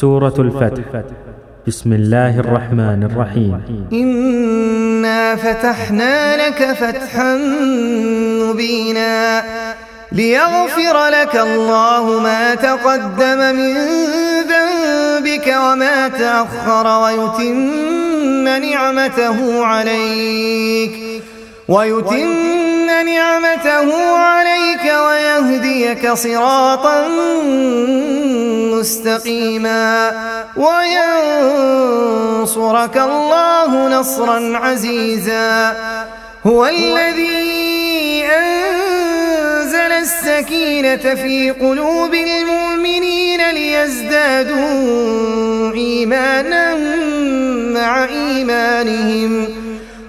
سورة الفتح. بسم الله الرحمن الرحيم. إنا فتحنا لك فتحا مبينا ليغفر لك الله ما تقدم من ذنبك وما تأخر ويتم نعمته عليك ويهديك صراطا مستقيما وينصرك الله نصرا عزيزا. هو الذي أنزل السكينة في قلوب المؤمنين ليزدادوا إيمانا مع إيمانهم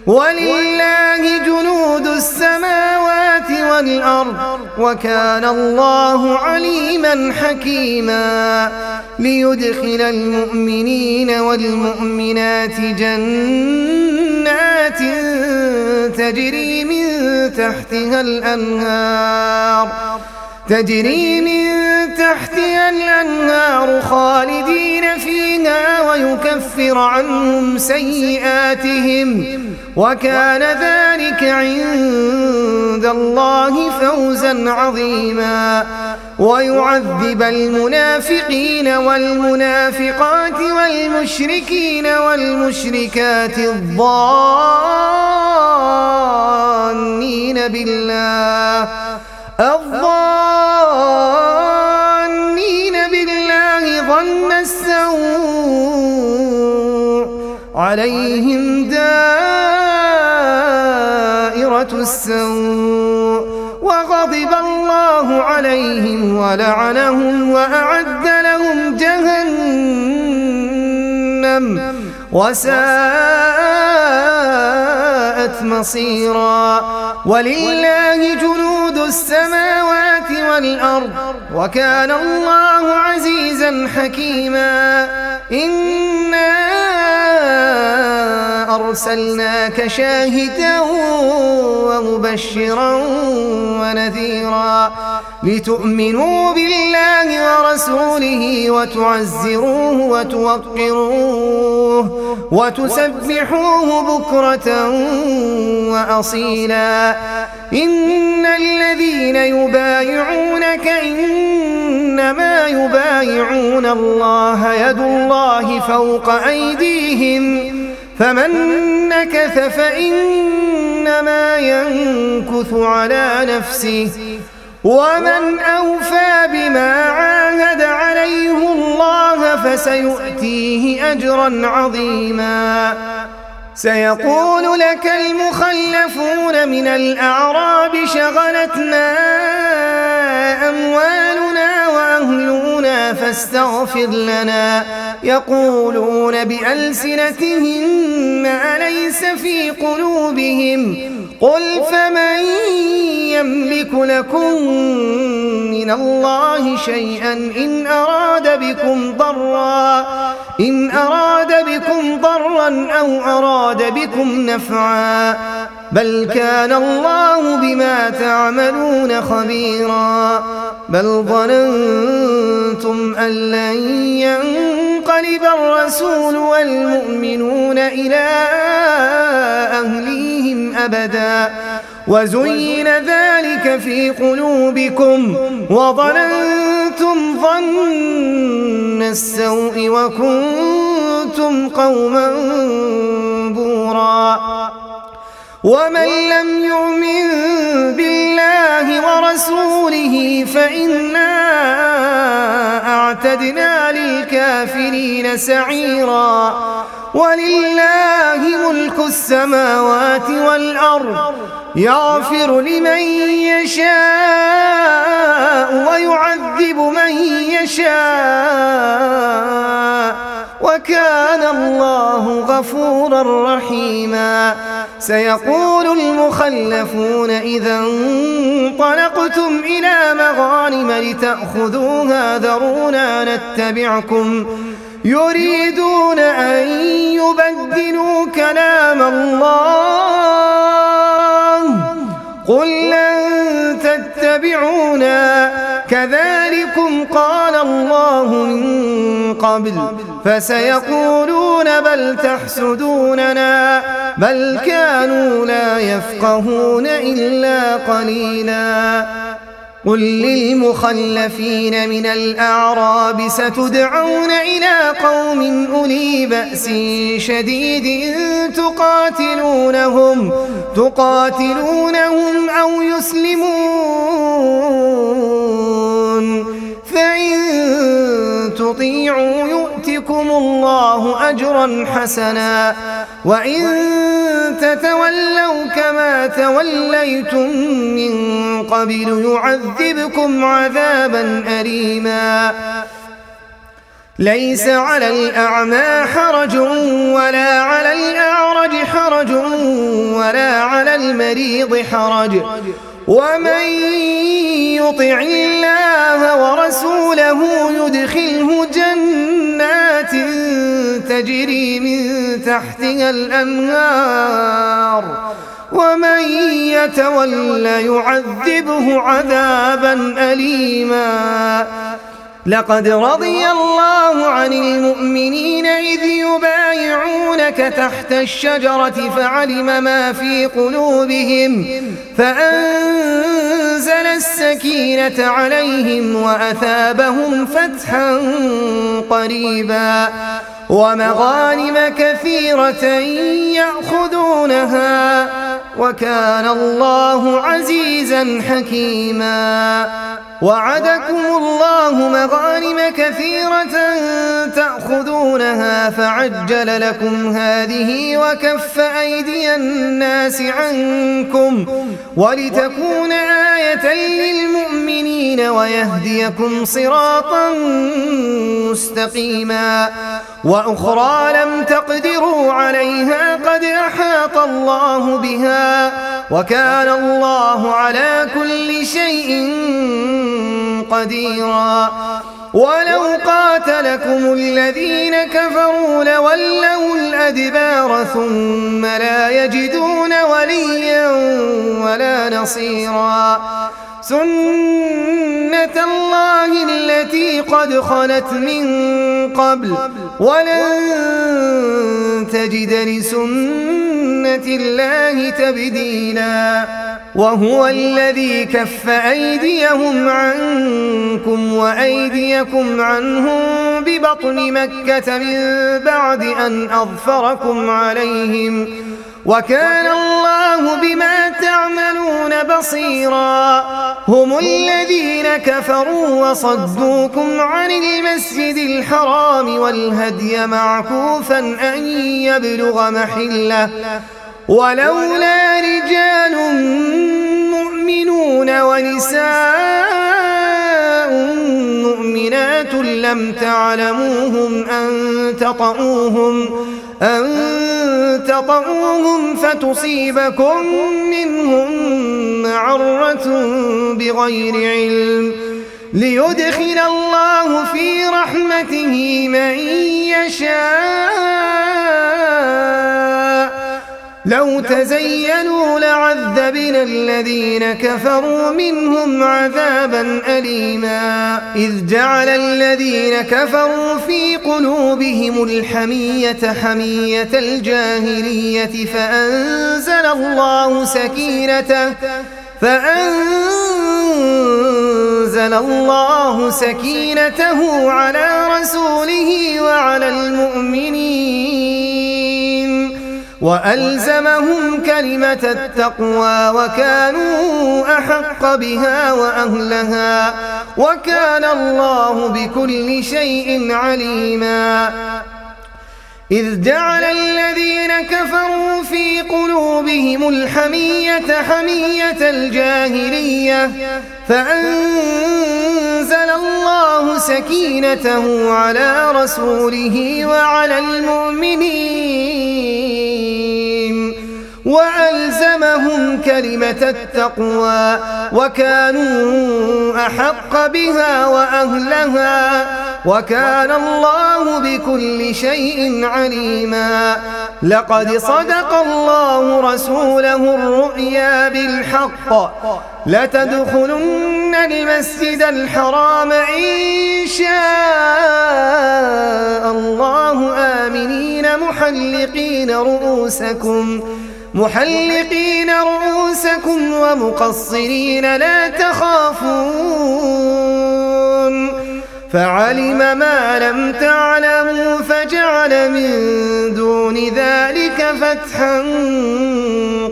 ولله جنود السماوات والأرض وكان الله عليما حكيما. ليدخل المؤمنين والمؤمنات جنات تجري من تحتها الأنهار خالدين فيها ويكفر عنهم سيئاتهم وكان ذلك عند الله فوزا عظيما. ويعذب المنافقين والمنافقات والمشركين والمشركات الظانين بالله ظن السوء عليهم دائرة السوء وغضب الله عليهم ولعنهم وأعد لهم جهنم وساءت مصيرا. ولله جنود السماوات والأرض وكان الله عزيزا حكيما. إنا أرسلناك شاهدا ومبشرا ونذيرا لتؤمنوا بالله ورسوله وتعزروه وتوقروه وتسبحوه بكرة وأصيلا. إن الذين يبايعونك إنما يبايعون الله يد الله فوق أيديهم فمن نكث فإنما ينكث على نفسه ومن أوفى بما عاهد عليه الله فسيؤتيه أجرا عظيما. سيقول لك المخلفون من الأعراب شغلتنا أموالنا وأهلنا فاستغفر لنا يقولون بألسنتهم ما ليس في قلوبهم قل فمن يملك لكم من الله شيئا إن أراد بكم ضرا أو أراد بكم نفعا بل كان الله بما تعملون خبيرا. بل ظننتم أن لن ينقلب الرسول والمؤمنون إلى أهليهم أبدا وزين ذلك في قلوبكم وظننتم ظن السوء وكنتم قوما بورا. ومن لم يؤمن بالله ورسوله فإنا أعتدنا للكافرين سعيرا. ولله ملك السماوات والأرض يغفر لمن يشاء ويعذب من يشاء وكان الله غفورا رحيما. سيقول المخلفون إذا انطلقتم إلى مغانم لتأخذوها ذرونا نتبعكم يريدون أن يبدلوا كلام الله قل لن تتبعونا كذلكم قال الله من قبل فسيقولون بل تحسدوننا بل كانوا لا يفقهون إلا قليلا قل للمخلفين من الأعراب ستدعون إلى قوم أولي بأس شديد تقاتلونهم أو يسلمون فإن تطيعوا يؤتكم الله أجرا حسنا وإن تتولوا كما توليتم من قبل يعذبكم عذابا أليما ليس على الأعمى حرج ولا على الأعرج حرج ولا على المريض حرج ومن يطع الله ورسوله يدخله جنات تجري من تحتها الأنهار ومن يتول يعذبه عذابا أليما لقد رضي الله عن المؤمنين إذ يبايعونك تحت الشجرة فعلم ما في قلوبهم فأنزل السكينة عليهم وأثابهم فتحا قريبا ومغانم كثيرة يأخذونها وكان الله عزيزا حكيما وعدكم الله مغانم كثيرة تأخذونها فعجل لكم هذه وكف أيدي الناس عنكم ولتكون آية للمؤمنين ويهديكم صراطا مستقيما وأخرى لم تقدروا عليها قد أحاط الله بها وكان الله على كل شيء قديرا ولو قاتلكم الذين كفروا لولوا الأدبار ثم لا يجدون وليا ولا نصيرا سنة الله التي قد خلت من قبل ولن تجد لسنة الله تبديلا وهو الذي كف أيديهم عنكم وأيديكم عنهم ببطن مكة من بعد أن أظفركم عليهم وكان الله بما تعملون بصيرا هم الذين كفروا وصدوكم عن المسجد الحرام والهدي معكوفا أن يبلغ محله ولولا رجال مؤمنون ونساء مؤمنات لم تعلموهم أن تطؤوهم فتصيبكم منهم معرة بغير علم ليدخل الله في رحمته من يشاء لو تزينوا لعذبنا الذين كفروا منهم عذابا أليما إذ جعل الذين كفروا في قلوبهم الحمية حمية الجاهلية فأنزل الله سكينته على رسوله وعلى المؤمنين وألزمهم كلمة التقوى وكانوا أحق بها وأهلها وكان الله بكل شيء عليما إذ جعل الذين كفروا في قلوبهم الحمية حمية الجاهلية فأنزل الله سكينته على رسوله وعلى المؤمنين وألزمهم كلمة التقوى وكانوا أحق بها وأهلها وكان الله بكل شيء عليما. لقد صدق الله رسوله الرؤيا بالحق لتدخلن المسجد الحرام إن شاء الله آمنين محلقين رؤوسكم ومقصرين لا تخافون فعلم ما لم تعلموا فجعل من دون ذلك فتحا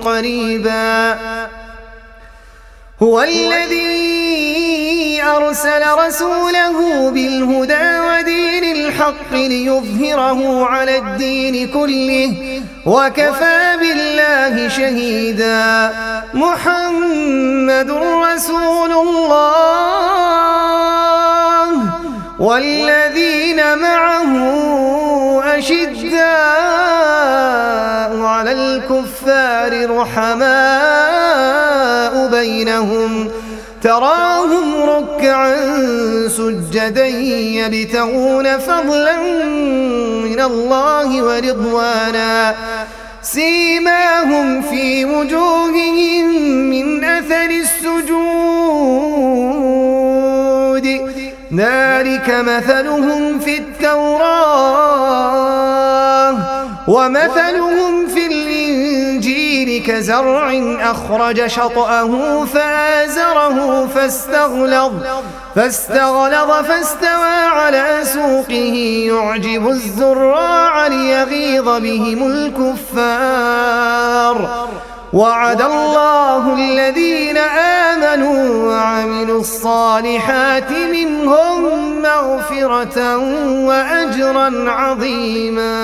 قريبا. هو الذي أرسل رسوله بالهدى ودين الحق ليظهره على الدين كله وكفى بالله شهيدا. محمد رسول الله والذين معه أشداء على الكفار رحماء بينهم تراهم ركعا سجدا يبتغون فضلا من الله ورضوانا سيماهم في وجوههم من أثر السجود ذلك مثلهم في التوراة ومثلهم في الإنجيل كزرع أخرج شطأه فآزره فاستغلظ فاستوى على سوقه يعجب الزراع ليغيظ بهم الكفار. وعد الله الذين آمنوا وعملوا الصالحات منهم مغفرة وأجرا عظيما.